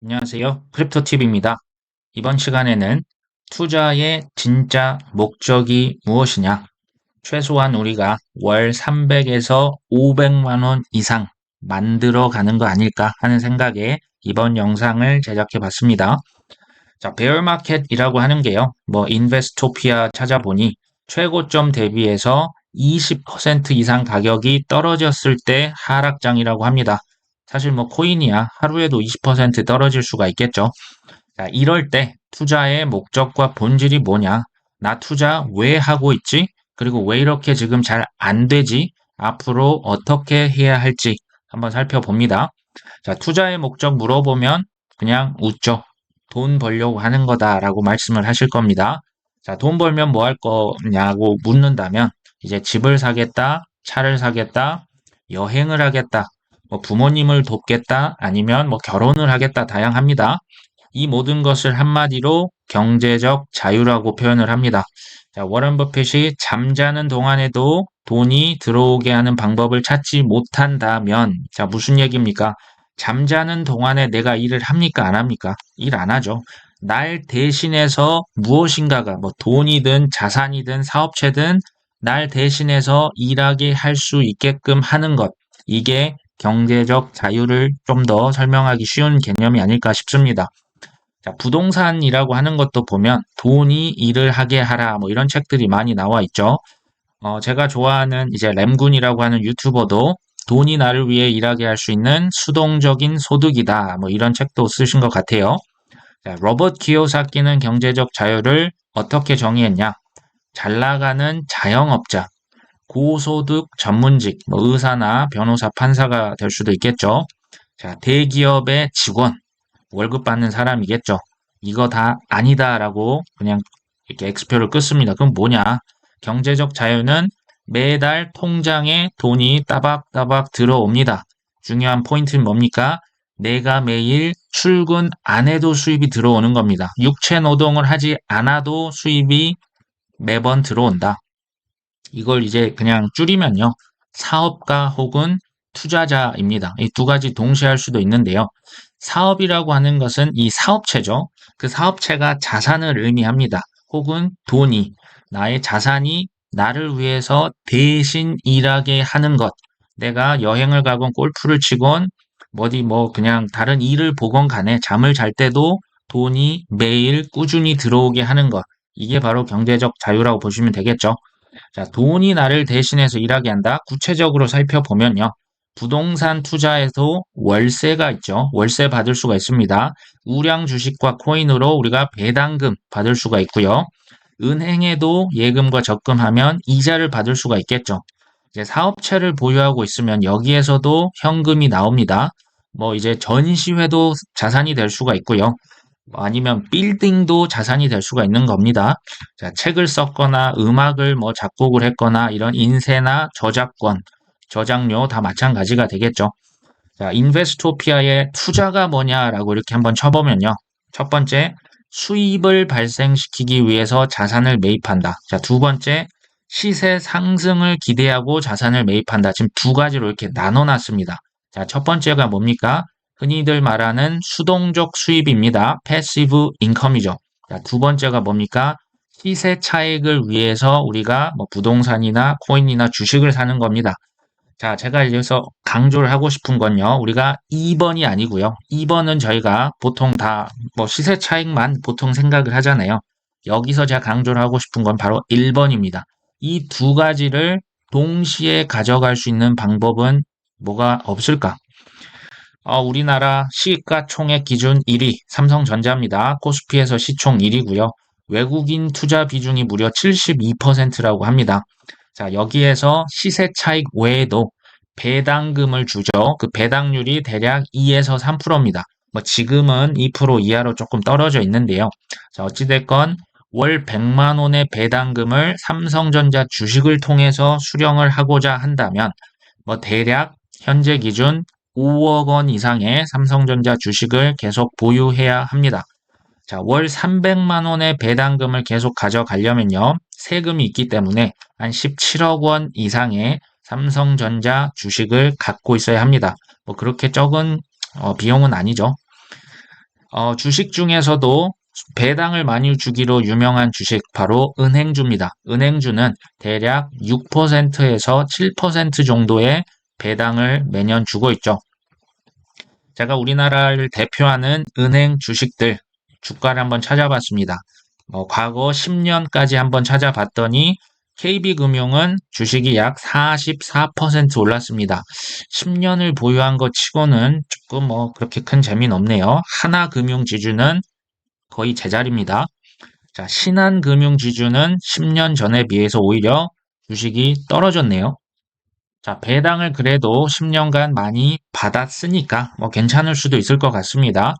안녕하세요. 크립토팁입니다. 이번 시간에는 투자의 진짜 목적이 무엇이냐? 최소한 우리가 월 300에서 500만 원 이상 만들어 가는 거 아닐까 하는 생각에 이번 영상을 제작해 봤습니다. 자, 베어마켓이라고 하는 게요. 인베스토피아 찾아보니 최고점 대비해서 20% 이상 가격이 떨어졌을 때 하락장이라고 합니다. 사실 코인이야 하루에도 20% 떨어질 수가 있겠죠. 자, 이럴 때 투자의 목적과 본질이 뭐냐? 나 투자 왜 하고 있지? 그리고 왜 이렇게 지금 잘 안 되지? 앞으로 어떻게 해야 할지 한번 살펴봅니다. 자, 투자의 목적 물어보면 그냥 웃죠. 돈 벌려고 하는 거다라고 말씀을 하실 겁니다. 자, 돈 벌면 뭐 할 거냐고 묻는다면 이제 집을 사겠다, 차를 사겠다, 여행을 하겠다, 부모님을 돕겠다, 아니면 결혼을 하겠다 다양합니다. 이 모든 것을 한마디로 경제적 자유라고 표현을 합니다. 자, 워런 버핏이 잠자는 동안에도 돈이 들어오게 하는 방법을 찾지 못한다면, 자, 무슨 얘기입니까? 잠자는 동안에 내가 일을 합니까? 안 합니까? 일 안 하죠. 날 대신해서 무엇인가가 돈이든 자산이든 사업체든 날 대신해서 일하게 할 수 있게끔 하는 것. 이게 경제적 자유를 좀 더 설명하기 쉬운 개념이 아닐까 싶습니다. 자, 부동산이라고 하는 것도 보면 돈이 일을 하게 하라 이런 책들이 많이 나와 있죠. 제가 좋아하는 이제 램군이라고 하는 유튜버도 돈이 나를 위해 일하게 할 수 있는 수동적인 소득이다 이런 책도 쓰신 것 같아요. 자, 로버트 키요사키는 경제적 자유를 어떻게 정의했냐? 잘 나가는 자영업자, 고소득 전문직, 의사나 변호사, 판사가 될 수도 있겠죠. 자, 대기업의 직원, 월급 받는 사람이겠죠. 이거 다 아니다라고 그냥 이렇게 X표를 끊습니다. 그럼 뭐냐? 경제적 자유는 매달 통장에 돈이 따박따박 들어옵니다. 중요한 포인트는 뭡니까? 내가 매일 출근 안 해도 수입이 들어오는 겁니다. 육체 노동을 하지 않아도 수입이 매번 들어온다. 이걸 이제 그냥 줄이면요. 사업가 혹은 투자자입니다. 이 두 가지 동시에 할 수도 있는데요. 사업이라고 하는 것은 이 사업체죠. 그 사업체가 자산을 의미합니다. 혹은 돈이, 나의 자산이 나를 위해서 대신 일하게 하는 것. 내가 여행을 가건 골프를 치건 어디 그냥 다른 일을 보건 간에 잠을 잘 때도 돈이 매일 꾸준히 들어오게 하는 것. 이게 바로 경제적 자유라고 보시면 되겠죠. 자, 돈이 나를 대신해서 일하게 한다. 구체적으로 살펴보면요. 부동산 투자에도 월세가 있죠. 월세 받을 수가 있습니다. 우량 주식과 코인으로 우리가 배당금 받을 수가 있고요. 은행에도 예금과 적금하면 이자를 받을 수가 있겠죠. 이제 사업체를 보유하고 있으면 여기에서도 현금이 나옵니다. 이제 전시회도 자산이 될 수가 있고요. 아니면 빌딩도 자산이 될 수가 있는 겁니다. 자, 책을 썼거나 음악을 작곡을 했거나 이런 인쇄나 저작권, 저작료 다 마찬가지가 되겠죠. 자, 인베스토피아의 투자가 뭐냐라고 이렇게 한번 쳐보면요. 첫 번째, 수입을 발생시키기 위해서 자산을 매입한다. 자, 두 번째, 시세 상승을 기대하고 자산을 매입한다. 지금 두 가지로 이렇게 나눠놨습니다. 자, 첫 번째가 뭡니까? 흔히들 말하는 수동적 수입입니다. 패시브 인컴이죠. 자, 두 번째가 뭡니까? 시세 차익을 위해서 우리가 부동산이나 코인이나 주식을 사는 겁니다. 자, 제가 여기서 강조를 하고 싶은 건요. 우리가 2번이 아니고요. 2번은 저희가 보통 다 시세 차익만 보통 생각을 하잖아요. 여기서 제가 강조를 하고 싶은 건 바로 1번입니다. 이 두 가지를 동시에 가져갈 수 있는 방법은 뭐가 없을까? 우리나라 시가총액 기준 1위 삼성전자입니다. 코스피에서 시총 1위고요. 외국인 투자 비중이 무려 72%라고 합니다. 자, 여기에서 시세 차익 외에도 배당금을 주죠. 그 배당률이 대략 2에서 3%입니다. 지금은 2% 이하로 조금 떨어져 있는데요. 자, 어찌됐건 월 100만 원의 배당금을 삼성전자 주식을 통해서 수령을 하고자 한다면 대략 현재 기준 5억 원 이상의 삼성전자 주식을 계속 보유해야 합니다. 자, 월 300만 원의 배당금을 계속 가져가려면요. 세금이 있기 때문에 한 17억 원 이상의 삼성전자 주식을 갖고 있어야 합니다. 그렇게 적은 비용은 아니죠. 주식 중에서도 배당을 많이 주기로 유명한 주식 바로 은행주입니다. 은행주는 대략 6%에서 7% 정도의 배당을 매년 주고 있죠. 제가 우리나라를 대표하는 은행 주식들 주가를 한번 찾아봤습니다. 과거 10년까지 한번 찾아봤더니 KB금융은 주식이 약 44% 올랐습니다. 10년을 보유한 것 치고는 조금 그렇게 큰 재미는 없네요. 하나금융지주는 거의 제자리입니다. 자, 신한금융지주는 10년 전에 비해서 오히려 주식이 떨어졌네요. 자, 배당을 그래도 10년간 많이 받았으니까 괜찮을 수도 있을 것 같습니다.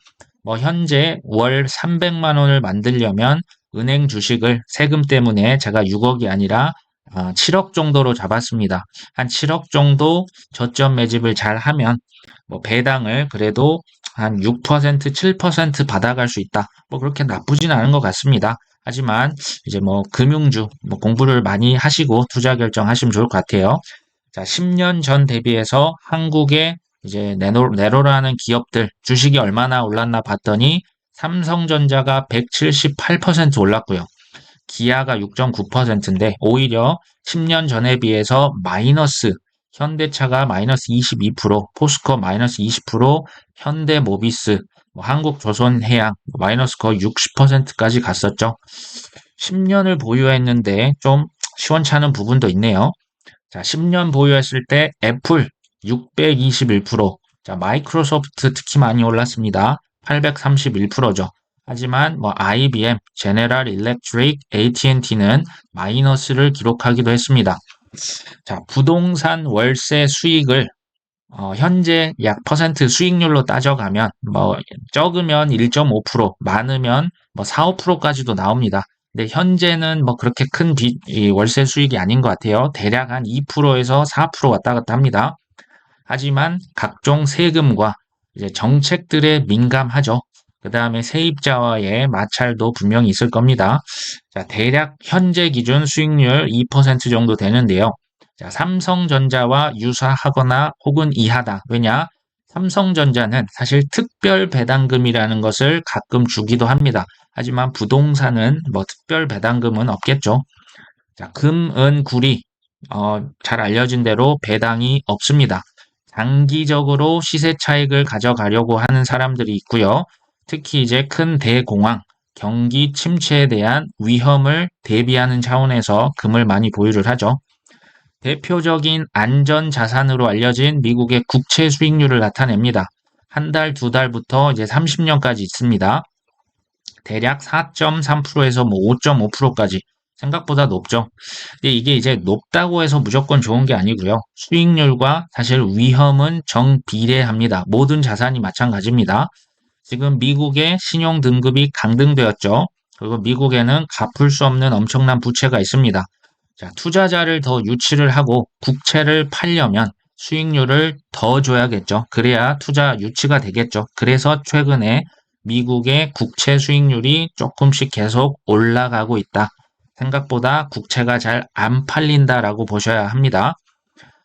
현재 월 300만 원을 만들려면 은행 주식을 세금 때문에 제가 6억이 아니라 7억 정도로 잡았습니다. 한 7억 정도 저점 매집을 잘 하면 배당을 그래도 한 6%, 7% 받아갈 수 있다. 그렇게 나쁘진 않은 것 같습니다. 하지만 이제 금융주 공부를 많이 하시고 투자 결정하시면 좋을 것 같아요. 자, 10년 전 대비해서 한국의 이제 네로라는 기업들 주식이 얼마나 올랐나 봤더니 삼성전자가 178% 올랐고요. 기아가 6.9%인데 오히려 10년 전에 비해서 마이너스, 현대차가 마이너스 22%, 포스코 마이너스 20%, 현대모비스, 한국조선해양 마이너스 거의 60%까지 갔었죠. 10년을 보유했는데 좀 시원찮은 부분도 있네요. 자, 10년 보유했을 때 애플 621%, 자, 마이크로소프트 특히 많이 올랐습니다. 831%죠. 하지만 IBM, 제네럴 일렉트릭, AT&T는 마이너스를 기록하기도 했습니다. 자, 부동산 월세 수익을 현재 약 퍼센트 수익률로 따져가면 적으면 1.5%, 많으면 4, 5%까지도 나옵니다. 근데 현재는 그렇게 큰 월세 수익이 아닌 것 같아요. 대략 한 2%에서 4% 왔다 갔다 합니다. 하지만 각종 세금과 이제 정책들에 민감하죠. 그 다음에 세입자와의 마찰도 분명히 있을 겁니다. 자, 대략 현재 기준 수익률 2% 정도 되는데요. 자, 삼성전자와 유사하거나 혹은 이하다. 왜냐? 삼성전자는 사실 특별 배당금이라는 것을 가끔 주기도 합니다. 하지만 부동산은 특별 배당금은 없겠죠. 자, 금, 은, 구리, 잘 알려진 대로 배당이 없습니다. 장기적으로 시세 차익을 가져가려고 하는 사람들이 있고요. 특히 이제 큰 대공황, 경기 침체에 대한 위험을 대비하는 차원에서 금을 많이 보유를 하죠. 대표적인 안전 자산으로 알려진 미국의 국채 수익률을 나타냅니다. 한 달, 두 달부터 이제 30년까지 있습니다. 대략 4.3%에서 5.5%까지 생각보다 높죠. 근데 이게 이제 높다고 해서 무조건 좋은 게 아니고요. 수익률과 사실 위험은 정비례합니다. 모든 자산이 마찬가지입니다. 지금 미국의 신용 등급이 강등되었죠. 그리고 미국에는 갚을 수 없는 엄청난 부채가 있습니다. 자, 투자자를 더 유치를 하고 국채를 팔려면 수익률을 더 줘야겠죠. 그래야 투자 유치가 되겠죠. 그래서 최근에 미국의 국채 수익률이 조금씩 계속 올라가고 있다. 생각보다 국채가 잘 안 팔린다라고 보셔야 합니다.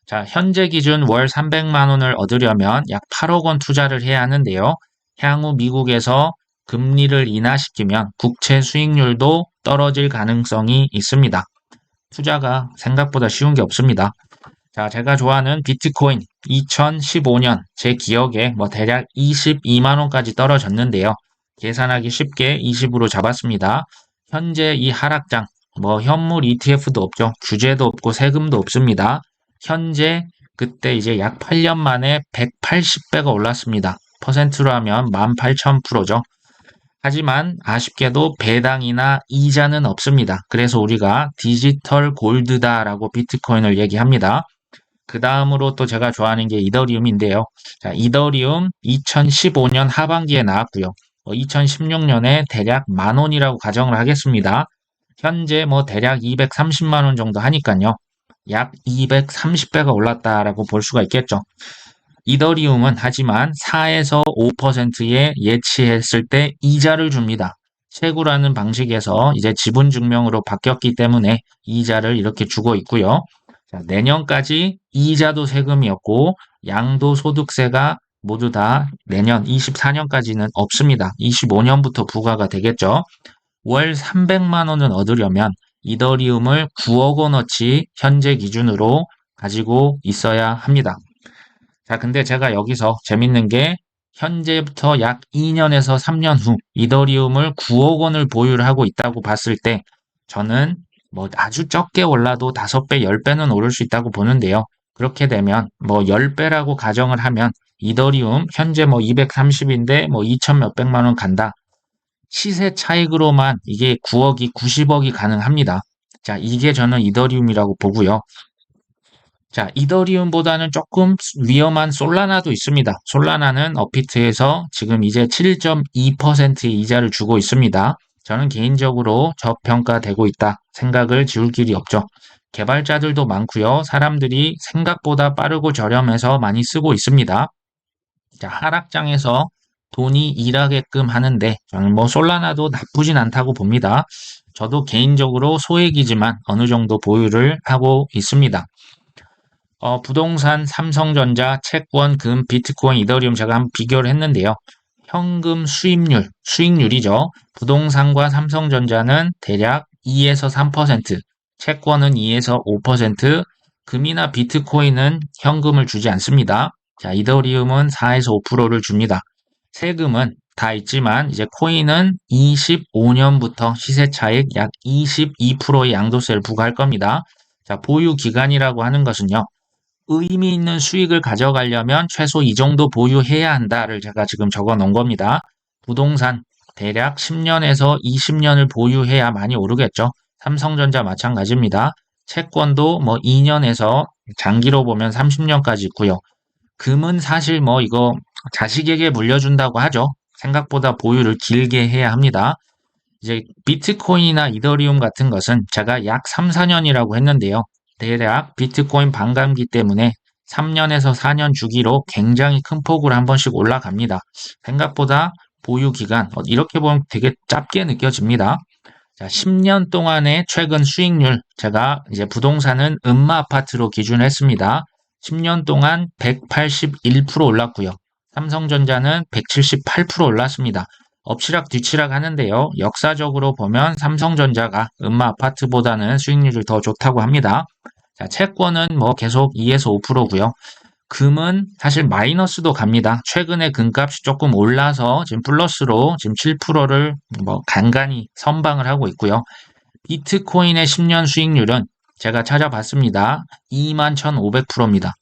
자, 현재 기준 월 300만 원을 얻으려면 약 8억 원 투자를 해야 하는데요. 향후 미국에서 금리를 인하시키면 국채 수익률도 떨어질 가능성이 있습니다. 투자가 생각보다 쉬운 게 없습니다. 자, 제가 좋아하는 비트코인 2015년 제 기억에 대략 22만 원까지 떨어졌는데요. 계산하기 쉽게 20으로 잡았습니다. 현재 이 하락장 현물 ETF도 없죠. 규제도 없고 세금도 없습니다. 현재 그때 이제 약 8년 만에 180배가 올랐습니다. 퍼센트로 하면 18,000%죠. 하지만 아쉽게도 배당이나 이자는 없습니다. 그래서 우리가 디지털 골드다라고 비트코인을 얘기합니다. 그 다음으로 또 제가 좋아하는 게 이더리움인데요. 자, 이더리움 2015년 하반기에 나왔고요. 2016년에 대략 10,000원이라고 가정을 하겠습니다. 현재 대략 230만 원 정도 하니까요. 약 230배가 올랐다라고 볼 수가 있겠죠. 이더리움은 하지만 4에서 5%에 예치했을 때 이자를 줍니다. 채굴하는 방식에서 이제 지분 증명으로 바뀌었기 때문에 이자를 이렇게 주고 있고요. 자, 내년까지 이자도 세금이었고 양도소득세가 모두 다 내년 24년까지는 없습니다. 25년부터 부과가 되겠죠. 월 300만 원은 얻으려면 이더리움을 9억 원어치 현재 기준으로 가지고 있어야 합니다. 자, 근데 제가 여기서 재밌는 게 현재부터 약 2년에서 3년 후 이더리움을 9억 원을 보유를 하고 있다고 봤을 때 저는 뭐 아주 적게 올라도 5배, 10배는 오를 수 있다고 보는데요. 그렇게 되면 뭐 10배라고 가정을 하면 이더리움 현재 뭐 230인데 뭐 2천 몇백만 원 간다. 시세 차익으로만 이게 9억이 90억이 가능합니다. 자, 이게 저는 이더리움이라고 보고요. 자, 이더리움보다는 조금 위험한 솔라나도 있습니다. 솔라나는 업비트에서 지금 이제 7.2%의 이자를 주고 있습니다. 저는 개인적으로 저평가되고 있다 생각을 지울 길이 없죠. 개발자들도 많고요. 사람들이 생각보다 빠르고 저렴해서 많이 쓰고 있습니다. 자, 하락장에서 돈이 일하게끔 하는데 저는 뭐 솔라나도 나쁘진 않다고 봅니다. 저도 개인적으로 소액이지만 어느 정도 보유를 하고 있습니다. 부동산, 삼성전자, 채권, 금, 비트코인, 이더리움 제가 한번 비교를 했는데요. 현금 수익률이죠. 부동산과 삼성전자는 대략 2에서 3%, 채권은 2에서 5%, 금이나 비트코인은 현금을 주지 않습니다. 자, 이더리움은 4에서 5%를 줍니다. 세금은 다 있지만 이제 코인은 25년부터 시세 차익 약 22%의 양도세를 부과할 겁니다. 자, 보유 기간이라고 하는 것은요. 의미 있는 수익을 가져가려면 최소 이 정도 보유해야 한다를 제가 지금 적어 놓은 겁니다. 부동산 대략 10년에서 20년을 보유해야 많이 오르겠죠. 삼성전자 마찬가지입니다. 채권도 뭐 2년에서 장기로 보면 30년까지 있고요. 금은 사실 뭐 이거 자식에게 물려준다고 하죠. 생각보다 보유를 길게 해야 합니다. 이제 비트코인이나 이더리움 같은 것은 제가 약 3, 4년이라고 했는데요. 대략 비트코인 반감기 때문에 3년에서 4년 주기로 굉장히 큰 폭으로 한 번씩 올라갑니다. 생각보다 보유 기간, 이렇게 보면 되게 짧게 느껴집니다. 자, 10년 동안의 최근 수익률, 제가 이제 부동산은 음마 아파트로 기준했습니다. 10년 동안 181% 올랐고요. 삼성전자는 178% 올랐습니다. 엎치락 뒤치락 하는데요. 역사적으로 보면 삼성전자가 음마 아파트보다는 수익률이 더 좋다고 합니다. 자, 채권은 뭐 계속 2에서 5%고요. 금은 사실 마이너스도 갑니다. 최근에 금값이 조금 올라서 지금 플러스로 지금 7%를 뭐 간간히 선방을 하고 있고요. 비트코인의 10년 수익률은 제가 찾아봤습니다. 21,500%입니다.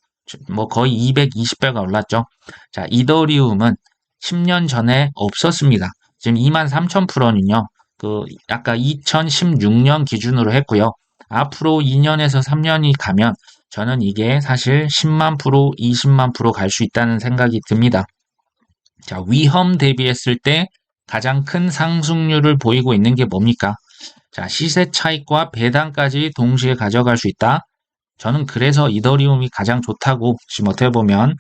뭐 거의 220배가 올랐죠. 자, 이더리움은 10년 전에 없었습니다. 지금 23,000%는요. 그 아까 2016년 기준으로 했고요. 앞으로 2년에서 3년이 가면 저는 이게 사실 10만 프로, 20만 프로 갈 수 있다는 생각이 듭니다. 자, 위험 대비했을 때 가장 큰 상승률을 보이고 있는 게 뭡니까? 자, 시세 차익과 배당까지 동시에 가져갈 수 있다. 저는 그래서 이더리움이 가장 좋다고 지금 어떻게 보면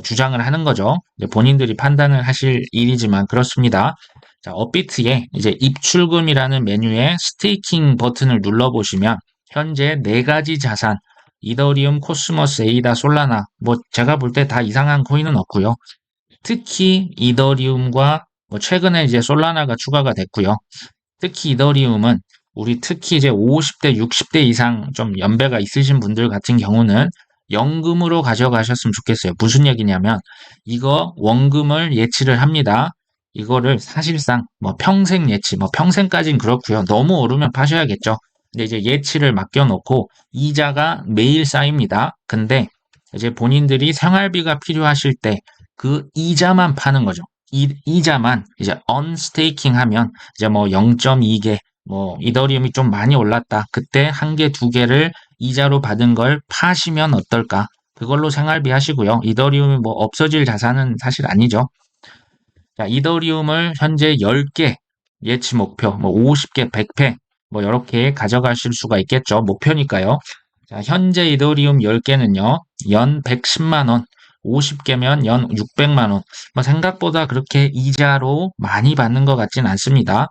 주장을 하는 거죠. 본인들이 판단을 하실 일이지만 그렇습니다. 자, 업비트에 이제 입출금이라는 메뉴에 스테이킹 버튼을 눌러보시면 현재 4가지 자산, 이더리움, 코스모스, 에이다, 솔라나, 뭐 제가 볼 때 다 이상한 코인은 없고요. 특히 이더리움과 뭐 최근에 이제 솔라나가 추가가 됐고요. 특히 이더리움은 우리 특히 이제 50대, 60대 이상 좀 연배가 있으신 분들 같은 경우는 연금으로 가져가셨으면 좋겠어요. 무슨 얘기냐면 이거 원금을 예치를 합니다. 이거를 사실상 뭐 평생 예치, 뭐 평생까진 그렇고요. 너무 오르면 파셔야겠죠. 근데 이제 예치를 맡겨놓고 이자가 매일 쌓입니다. 근데 이제 본인들이 생활비가 필요하실 때 그 이자만 파는 거죠. 이자만 이제 언스테이킹 하면 이제 뭐 0.2개 뭐 이더리움이 좀 많이 올랐다. 그때 한 개, 두 개를 이자로 받은 걸 파시면 어떨까? 그걸로 생활비 하시고요. 이더리움이 뭐 없어질 자산은 사실 아니죠. 자, 이더리움을 현재 10개 예치 목표, 뭐 50개, 100회 뭐 이렇게 가져가실 수가 있겠죠. 목표니까요. 자, 현재 이더리움 10개는요. 연 110만 원, 50개면 연 600만 원. 뭐 생각보다 그렇게 이자로 많이 받는 것 같진 않습니다.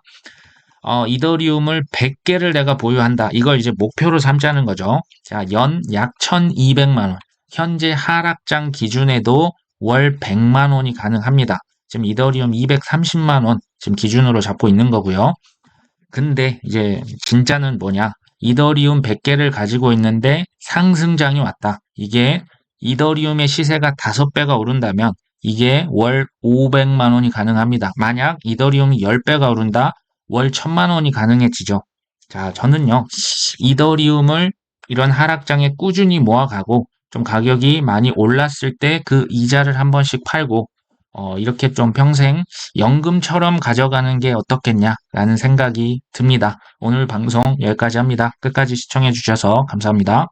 이더리움을 100개를 내가 보유한다. 이걸 이제 목표로 삼자는 거죠. 자, 연 약 1,200만 원. 현재 하락장 기준에도 월 100만 원이 가능합니다. 지금 이더리움 230만 원 지금 기준으로 잡고 있는 거고요. 근데 이제 진짜는 뭐냐? 이더리움 100개를 가지고 있는데 상승장이 왔다. 이게 이더리움의 시세가 5배가 오른다면 이게 월 500만 원이 가능합니다. 만약 이더리움이 10배가 오른다, 월 1000만 원이 가능해지죠. 자, 저는요, 이더리움을 이런 하락장에 꾸준히 모아가고 좀 가격이 많이 올랐을 때 그 이자를 한 번씩 팔고 이렇게 좀 평생 연금처럼 가져가는 게 어떻겠냐라는 생각이 듭니다. 오늘 방송 여기까지 합니다. 끝까지 시청해 주셔서 감사합니다.